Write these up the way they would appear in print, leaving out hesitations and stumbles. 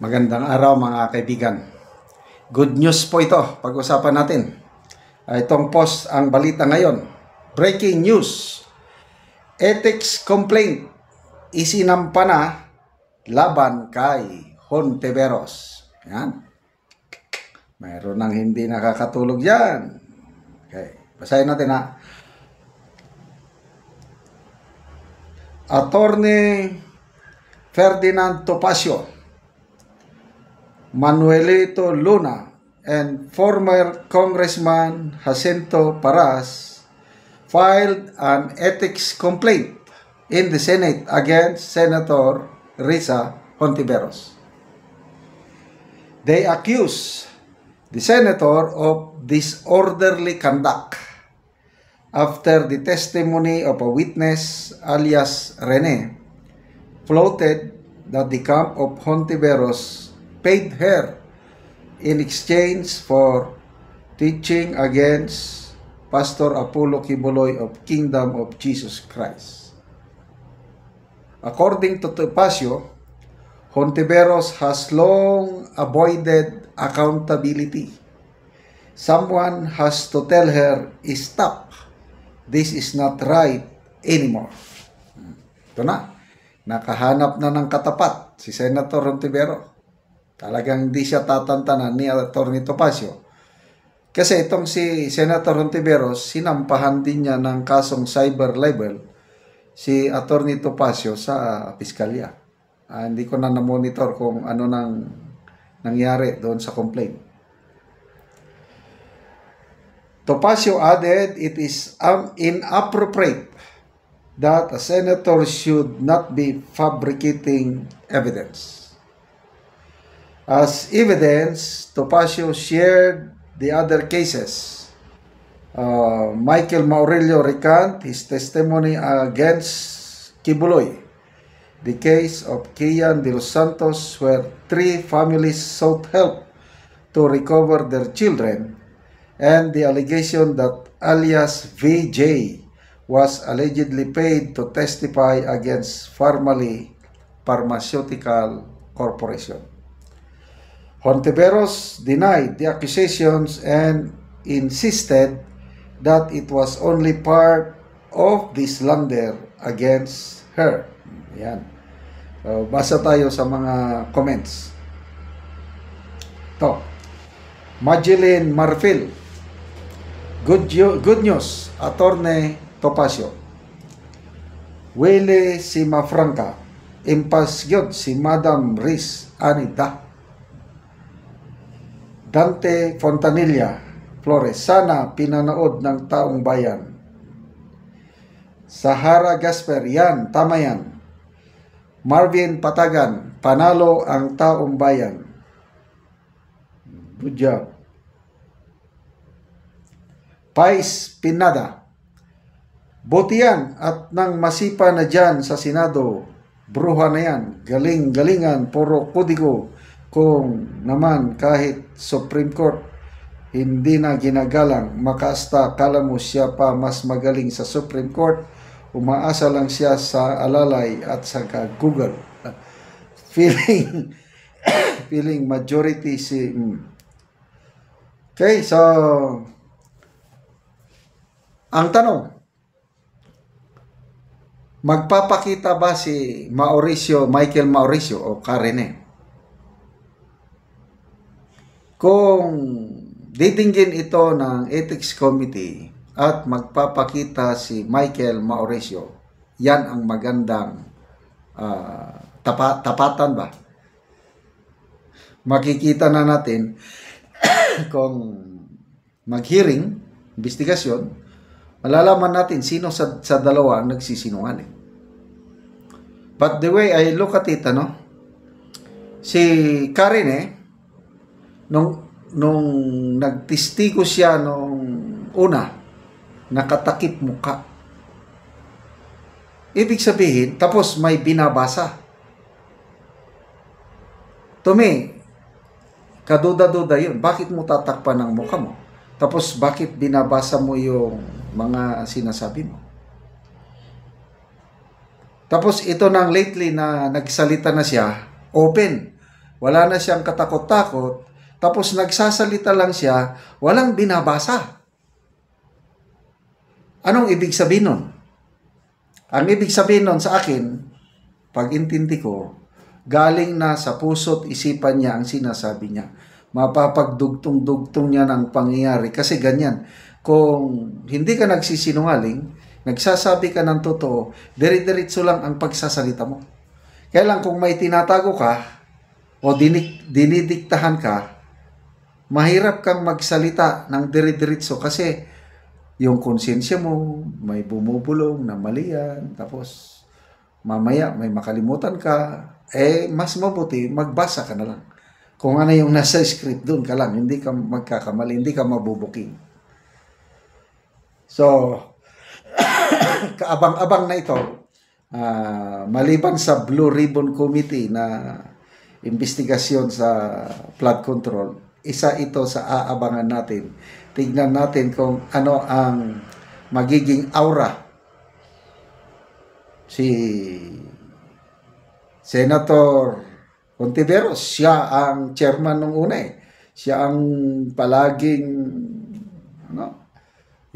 Magandang araw mga kaibigan. Good news po ito. Pag-usapan natin. Itong post ang balita ngayon. Breaking news. Ethics complaint isinampa na laban kay Hontiveros. Yan. Mayroon nang hindi nakakatulog yan. Okay. Basahin natin ha. Attorney Ferdinand Topacio, Manuelito Luna, and former Congressman Jacinto Paras filed an ethics complaint in the Senate against Senator Risa Hontiveros. They accuse the senator of disorderly conduct after the testimony of a witness alias Rene floated that the camp of Hontiveros paid her in exchange for teaching against Pastor Apollo Kibuloy of Kingdom of Jesus Christ. According to Topacio, Hontiveros has long avoided accountability. Someone has to tell her, stop, this is not right anymore. Ito na, nakahanap na ng katapat si Senator Hontiveros. Talagang hindi siya tatantanan ni Atty. Topacio. Kasi itong si Senator Hontiveros, sinampahan din niya ng kasong cyber libel si Atty. Topacio sa piskalya. Hindi ko na na-monitor kung ano nang nangyari doon sa complaint. Topacio added it is inappropriate that a senator should not be fabricating evidence. As evidence, Topacio shared the other cases. Michael Maurelio recant his testimony against Kibuloy, the case of Kian de los Santos where 3 families sought help to recover their children, and the allegation that alias VJ was allegedly paid to testify against Farmally Pharmaceutical Corporation. Hontiveros denied the accusations and insisted that it was only part of the slander against her. Yan. So, basa tayo sa mga comments. Ito. Mageline Marfil. Good news, Atty. Topacio. Wele si Mafranca. Impas gyud si Madam Riz Anida. Dante Fontanilla Flores, sana pinanood ng taong bayan. Sahara Gasper, yan, tama yan. Marvin Patagan, panalo ang taong bayan. Good job. Pais Pinada, buti yan at nang masipa na dyan sa Senado, bruha na yan, galing-galingan, puro kudigo. Kung naman kahit Supreme Court hindi na ginagalang, makasta kala mo siya pa mas magaling sa Supreme Court, umaasa lang siya sa alalay at sa Google. Feeling majority si Okay, so ang tanong, magpapakita ba si Michael Mauricio o Karene? Kung didinggin ito ng Ethics Committee at magpapakita si Michael Mauricio, yan ang magandang tapatan ba? Makikita na natin kung mag-hearing, investigasyon, malalaman natin sino sa dalawa ang nagsisinungaling. But the way I look at it, si Karine, nung nagtistigo siya nung una, nakatakip muka. Ibig sabihin, tapos may binabasa. To me, kaduda-duda yun. Bakit mo tatakpan ng mukha mo? Tapos bakit binabasa mo yung mga sinasabi mo? Tapos ito nang lately na nagsalita na siya, open. wala na siyang katakot-takot, tapos nagsasalita lang siya, walang binabasa. Anong ibig sabihin nun? Ang ibig sabihin nun sa akin, pag-intindi ko, galing na sa puso't isipan niya ang sinasabi niya. Mapapagdugtong-dugtong niya ng pangyayari. Kasi ganyan, kung hindi ka nagsisinungaling, nagsasabi ka ng totoo, dire-diretso lang ang pagsasalita mo. Kaya lang kung may tinatago ka, o dinidiktahan ka, mahirap kang magsalita ng dire-diretso kasi yung konsensya mo, may bumubulong na mali yan, tapos mamaya may makalimutan ka, mas mabuti, magbasa ka na lang. Kung ano yung nasa script, doon ka lang, hindi ka magkakamali, hindi ka mabubuking. So, kaabang-abang na ito, maliban sa Blue Ribbon Committee na investigasyon sa flood control, isa ito sa aabangan natin. Tignan natin kung ano ang magiging aura. Si Senator Hontiveros, siya ang chairman nung una eh. Siya ang palaging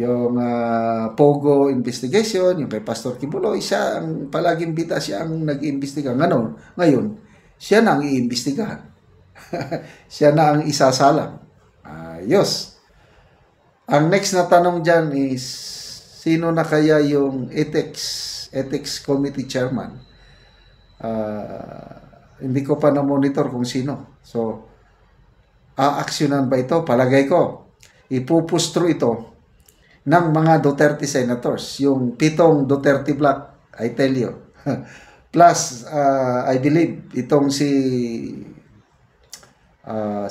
yung Pogo investigation, yung kay Pastor Kibuloy, siya ang palaging bita, siya ang nag-iimbestiga. Ngayon, siya na ang iimbestigahan. Siya na ang isasalang. Ayos. Ang next na tanong dyan is, sino na kaya yung ethics committee chairman? Hindi ko pa na-monitor kung sino. So, aaksyonan ba ito? Palagay ko, ipupustro ito ng mga Duterte senators. Yung 7 Duterte block, I tell you. Plus, I believe, itong si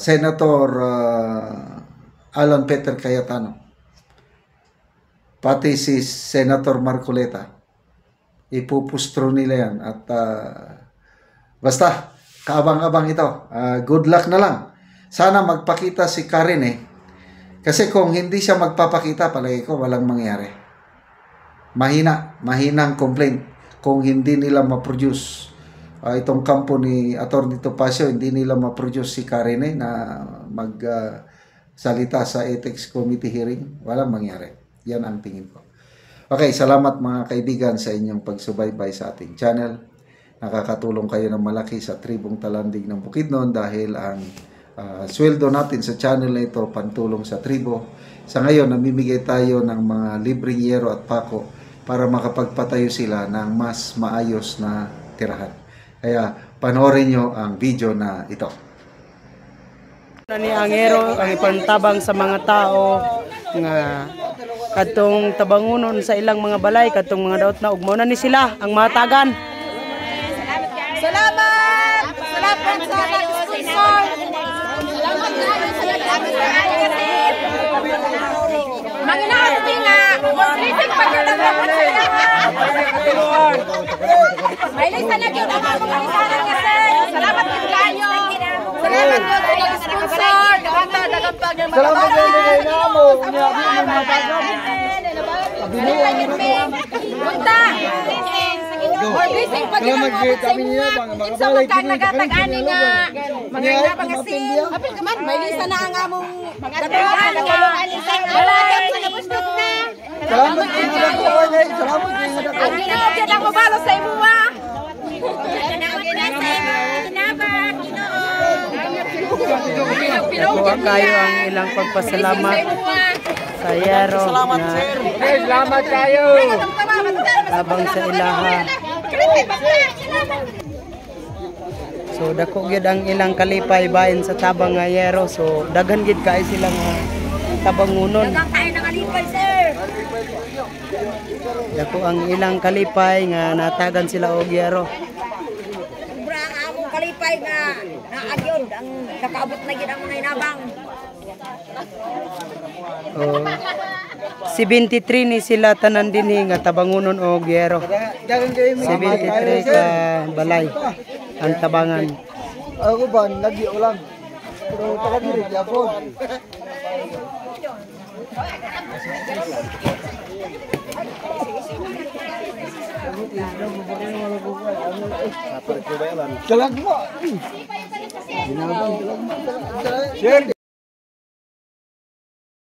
Senator Alan Peter Cayetano, pati si Senator Marcoleta, ipupustro nila yan. At basta, kaabang-abang ito. Good luck na lang. Sana magpakita si Karen eh. Kasi kung hindi siya magpapakita, palagi ko walang mangyari. Mahinang complaint. Kung hindi nila ma-produce itong kampo ni Atty. Topacio, hindi nila ma-produce si Karen eh, na salita sa Ethics Committee hearing, walang mangyari. Yan ang tingin ko. Okay, salamat mga kaibigan sa inyong pagsubaybay sa ating channel. Nakakatulong kayo ng malaki sa tribong Talandig ng Bukidnon dahil ang sweldo natin sa channel na ito pantulong sa tribo. Sa ngayon, namimigay tayo ng mga libreng yero at pako para makapagpatayo sila ng mas maayos na tirahan. Kaya panoorin nyo ang video na ito. Ni Angero ang ipantabang sa mga tao nga katong tabangunon sa ilang mga balay, katong mga daot na ugmo na ni sila ang matagan. Salamat! Salamat sa nag-sponsor! Manginahon din nga, mag-racing pagkatapos sa lahat. May lista na yun ang mga kumalisanan kasi. Salamat din kayo. Salamat po sa nag-sponsor. Dagang pag ng mga Punta! Or racing pagkatapos sa inyo. Sa magkang nagatag-ani nga. Mga inabang asin. Apil ka man, may lista na ang among dagang Salamat sa nabustot na. Salamat din sa ang ginoo dyan ang mabalo sa imuwa. Kuha kayo ang ilang pagpasalamat sa yero Salamat, na sir. Salamat kayo. tabang sa ilaha. So dako gyud ang ilang kalipay bahin sa tabang nga yero. So daghan gid kay silang tabangunon. Dagang tayo ng alipay, sir. Dako ang ilang kalipay nga natagan sila og yero. Sobra ang among kalipay nga naagyod ang kakaabot na gid ang mga inabang. 73 ni sila tanan dinhi nga tabangunon og yero. 73 ka balay ang tabangan. Ako ba, lagi ulang. Pero talaga rin ako. Kalag mo. Share